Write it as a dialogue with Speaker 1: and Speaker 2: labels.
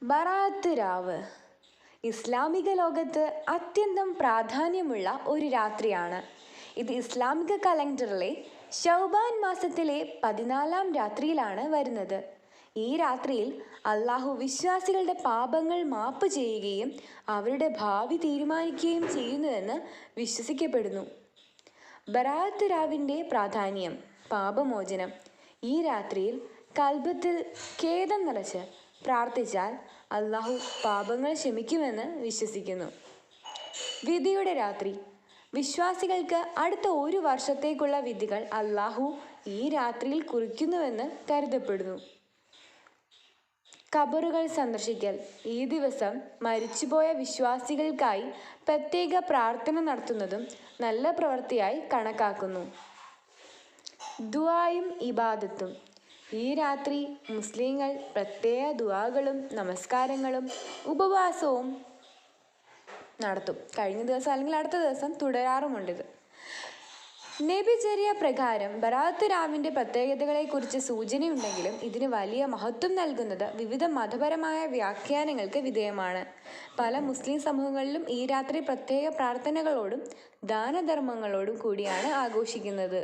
Speaker 1: ബറാഅത്ത് രാവ് ഇസ്ലാമിക ലോകത്ത് അത്യന്തം പ്രാധാന്യമുള്ള ഒരു രാത്രിയാണ്. ഇത് ഇസ്ലാമിക കലണ്ടറിലെ ശൗബാൻ മാസത്തിലെ 14-ാം രാത്രിയിലാണ് വരുന്നത്. ഈ രാത്രിയിൽ അള്ളാഹു വിശ്വാസികളുടെ പാപങ്ങൾ മാപ്പ് ചെയ്യുകയും അവരുടെ ഭാവി തീരുമാനിക്കുകയും ചെയ്യുന്നുവെന്ന് വിശ്വസിക്കപ്പെടുന്നു. ബറാഅത്ത് രാവിൻ്റെ പ്രാധാന്യം: പാപമോചനം. ഈ രാത്രിയിൽ കൽബത്തിൽ ഖേദം നിറച്ച് പ്രാർത്ഥിച്ചാൽ അള്ളാഹു പാപങ്ങൾ ക്ഷമിക്കുമെന്ന് വിശ്വസിക്കുന്നു. വിധിയുടെ രാത്രി: വിശ്വാസികൾക്ക് അടുത്ത ഒരു വർഷത്തേക്കുള്ള വിധികൾ അള്ളാഹു ഈ രാത്രിയിൽ കുറിക്കുന്നുവെന്ന് കരുതപ്പെടുന്നു. ഖബറുകൾ സന്ദർശിക്കൽ: ഈ ദിവസം മരിച്ചുപോയ വിശ്വാസികൾക്കായി പ്രത്യേക പ്രാർത്ഥന നടത്തുന്നതും നല്ല പ്രവൃത്തിയായി കണക്കാക്കുന്നു. ദുആയും ഇബാദത്തും: ഈ രാത്രി മുസ്ലിങ്ങൾ പ്രത്യേക ദുആകളും നമസ്കാരങ്ങളും ഉപവാസവും നടത്തും. കഴിഞ്ഞ ദിവസം അല്ലെങ്കിൽ അടുത്ത ദിവസം തുടരാറുമുണ്ടിത്. നബിചര്യ പ്രകാരം ബറാഅത്ത് രാവിൻ്റെ പ്രത്യേകതകളെക്കുറിച്ച് സൂചനയുണ്ടെങ്കിലും ഇതിന് വലിയ മഹത്വം നൽകുന്നത് വിവിധ മതപരമായ വ്യാഖ്യാനങ്ങൾക്ക് വിധേയമാണ്. പല മുസ്ലിം സമൂഹങ്ങളിലും ഈ രാത്രി പ്രത്യേക പ്രാർത്ഥനകളോടും ദാനധർമ്മങ്ങളോടും കൂടിയാണ് ആഘോഷിക്കുന്നത്.